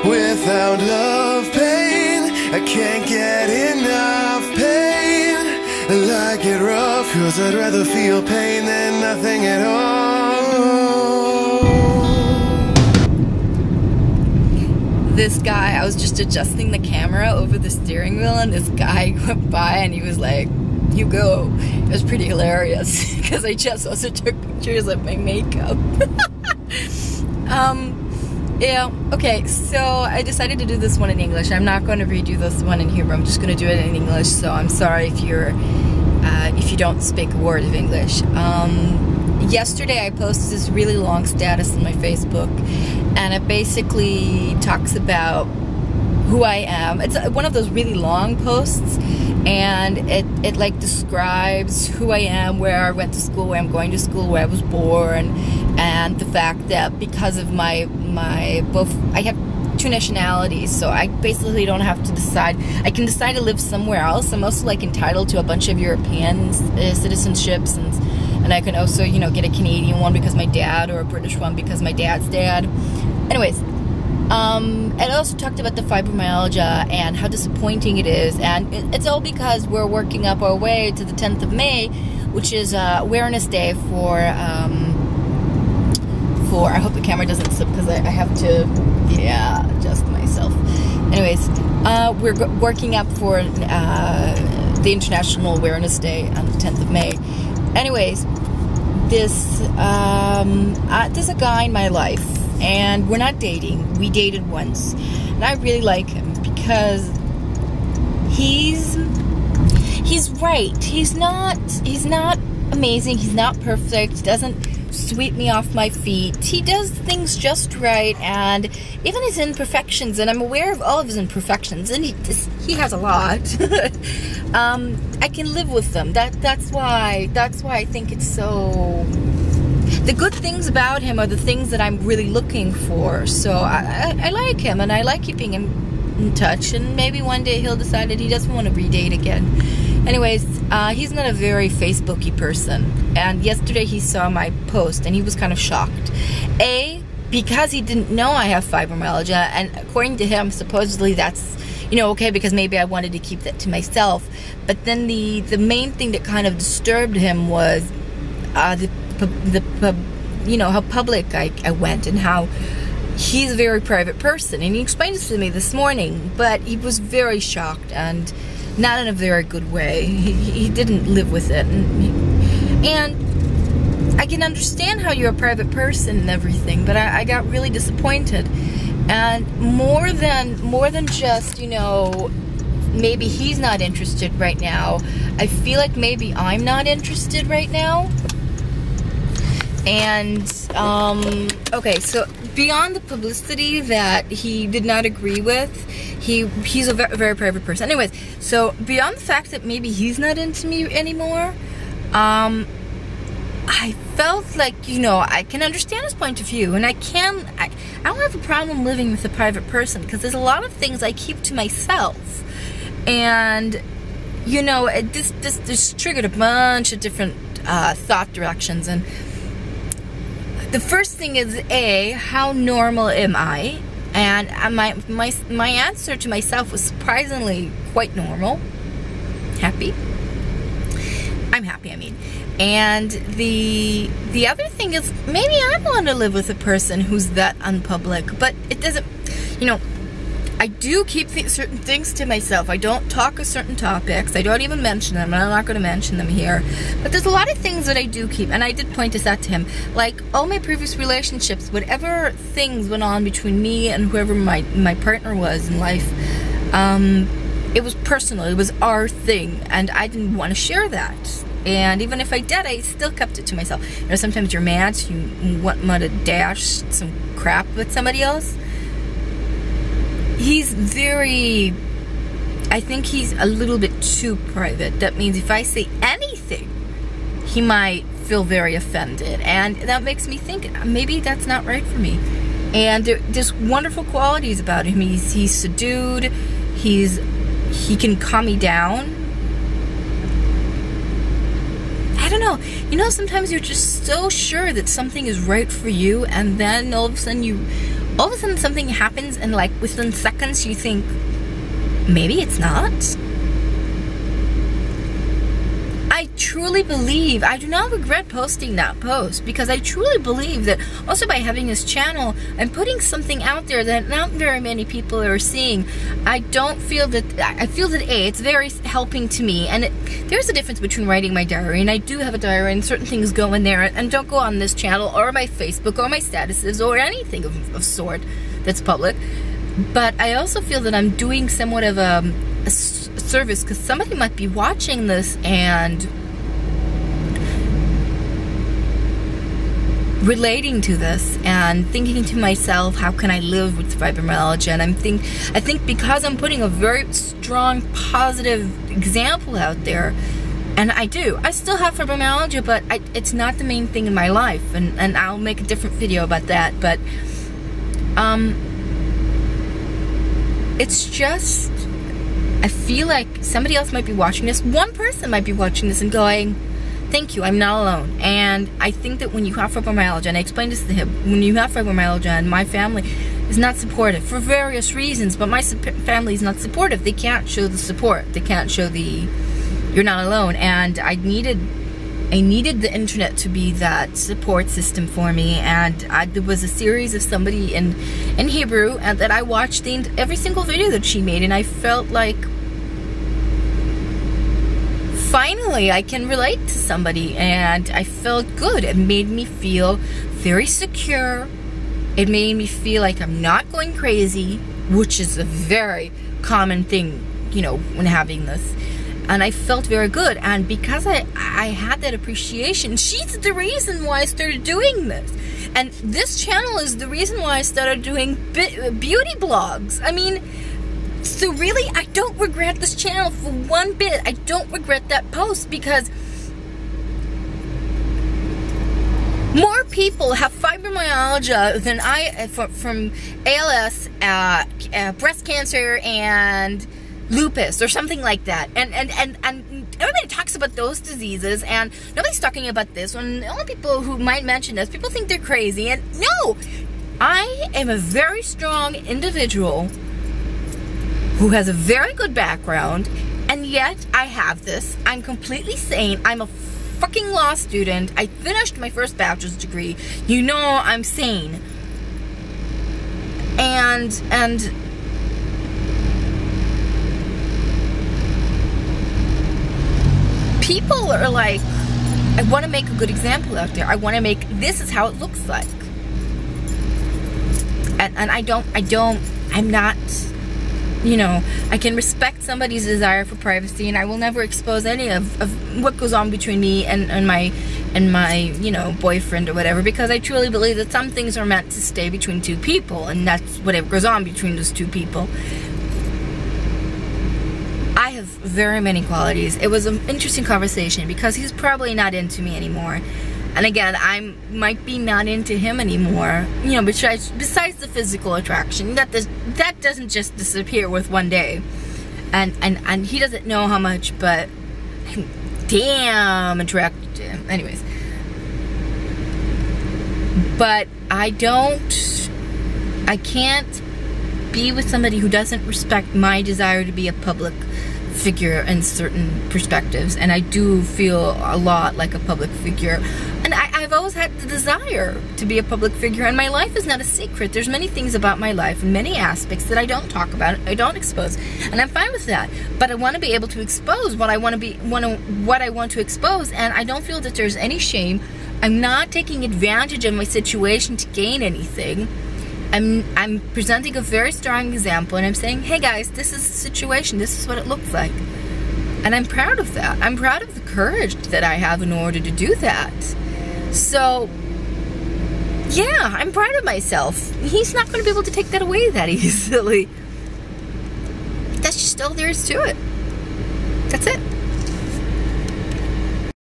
Without love, pain, I can't get enough pain. I like it rough, cause I'd rather feel pain than nothing at all. This guy, I was just adjusting the camera over the steering wheel, and this guy went by and he was like, "You go." It was pretty hilarious because I just also took pictures of my makeup. Yeah, okay, so I decided to do this one in English. I'm not going to redo this one in Hebrew. I'm just going to do it in English, so I'm sorry if you don't speak a word of English. Yesterday I posted this really long status on my Facebook, and it basically talks about who I am. It's one of those really long posts, and it like describes who I am, where I went to school, where I'm going to school, where I was born, and the fact that because of I have two nationalities, so I basically don't have to decide. I can decide to live somewhere else. I'm also like entitled to a bunch of European citizenships, and I can also, you know, get a Canadian one because my dad, or a British one because my dad's dad. Anyways, it also talked about the fibromyalgia and how disappointing it is, and it's all because we're working up our way to the 10th of May, which is Awareness Day for I hope the camera doesn't slip because I have to, yeah, adjust myself. Anyways, we're working up for the International Awareness Day on the 10th of May. Anyways, there's a guy in my life, and we're not dating. We dated once, and I really like him because he's right. He's not amazing. He's not perfect. He doesn't sweep me off my feet. He does things just right, and even his imperfections, and I'm aware of all of his imperfections, and he has a lot. I can live with them. That's why I think it's so. The good things about him are the things that I'm really looking for. So I like him, and I like keeping him in touch, and maybe one day he'll decide that he doesn't want to redate again. Anyways, he's not a very Facebooky person, and yesterday he saw my post and he was kind of shocked. Because he didn't know I have fibromyalgia, and according to him, supposedly that's, you know, okay, because maybe I wanted to keep that to myself. But then the main thing that kind of disturbed him was you know, how public I went, and how he's a very private person, and he explained this to me this morning, but he was very shocked, and not in a very good way. He didn't live with it, and I can understand how you're a private person and everything, but I got really disappointed. And more than just, you know, maybe he's not interested right now, I feel like maybe I'm not interested right now. And okay, so beyond the publicity that he did not agree with, he's a very, very private person. Anyways, so beyond the fact that maybe he's not into me anymore, I felt like, you know, I can understand his point of view, and I don't have a problem living with a private person, because there's a lot of things I keep to myself, and, you know, this triggered a bunch of different thought directions. And the first thing is, how normal am I? And my answer to myself was surprisingly quite normal. Happy. I'm happy, I mean. And the other thing is, maybe I want to live with a person who's that unpublic, but it doesn't, you know, I do keep certain things to myself. I don't talk of certain topics. I don't even mention them, and I'm not going to mention them here. But there's a lot of things that I do keep, and I did point this out to him. Like, all my previous relationships, whatever things went on between me and whoever my partner was in life, it was personal. It was our thing, and I didn't want to share that. And even if I did, I still kept it to myself. You know, sometimes you're mad, so you want to dash some crap with somebody else. He's very, I think he's a little bit too private. That means if I say anything, he might feel very offended. And that makes me think, maybe that's not right for me. And there's wonderful qualities about him. He's subdued. He can calm me down. I don't know. You know, sometimes you're just so sure that something is right for you, and then all of a sudden you all of a sudden something happens and like within seconds you think, maybe it's not. I truly believe, I do not regret posting that post, because I truly believe that also by having this channel, I'm putting something out there that not very many people are seeing. I feel that it's very helping to me, and there's a difference between writing my diary, and I do have a diary, and certain things go in there and don't go on this channel or my Facebook or my statuses or anything of sort that's public. But I also feel that I'm doing somewhat of a service, because somebody might be watching this and relating to this and thinking to myself, how can I live with fibromyalgia? And I think because I'm putting a very strong positive example out there, and I still have fibromyalgia, but it's not the main thing in my life, and I'll make a different video about that. But it's just, I feel like somebody else might be watching this. One person might be watching this and going, thank you, I'm not alone. And I think that when you have fibromyalgia, and I explained this to him, when you have fibromyalgia, and my family is not supportive for various reasons, but my family is not supportive. They can't show the support. They can't show the, you're not alone. And I needed the internet to be that support system for me. And there was a series of somebody in Hebrew that I watched every single video that she made, and I felt like finally I can relate to somebody, and I felt good. It made me feel very secure. It made me feel like I'm not going crazy, which is a very common thing, you know, when having this. And I felt very good, and because I had that appreciation, she's the reason why I started doing this. And this channel is the reason why I started doing beauty blogs. I mean, so really, I don't regret this channel for one bit. I don't regret that post, because more people have fibromyalgia than from ALS, breast cancer, and lupus, or something like that. And everybody talks about those diseases, and nobody's talking about this one. The only people who might mention this, people think they're crazy. And no, I am a very strong individual who has a very good background, and yet I have this. I'm completely sane. I'm a fucking law student. I finished my first bachelor's degree. You know I'm sane. And people are like, I want to make a good example out there. I want to make, this is how it looks like. And I'm not, you know, I can respect somebody's desire for privacy, and I will never expose any of what goes on between me and my, you know, boyfriend or whatever, because I truly believe that some things are meant to stay between two people, and that's whatever goes on between those two people. I have very many qualities. It was an interesting conversation, because he's probably not into me anymore. And again, I might be not into him anymore. You know, besides the physical attraction, that doesn't just disappear with one day. And he doesn't know how much, but I'm damn attracted to him. Anyways. But I can't be with somebody who doesn't respect my desire to be a public figure in certain perspectives, and I do feel a lot like a public figure, and I've always had the desire to be a public figure, and my life is not a secret. There's many things about my life and many aspects that I don't talk about, I don't expose, and I'm fine with that. But I want to be able to expose what I want to expose, and I don't feel that there's any shame. I'm not taking advantage of my situation to gain anything. I'm presenting a very strong example, and I'm saying, hey guys, this is the situation, this is what it looks like. And I'm proud of that. I'm proud of the courage that I have in order to do that. So, yeah, I'm proud of myself. He's not going to be able to take that away that easily. That's just all there is to it. That's it.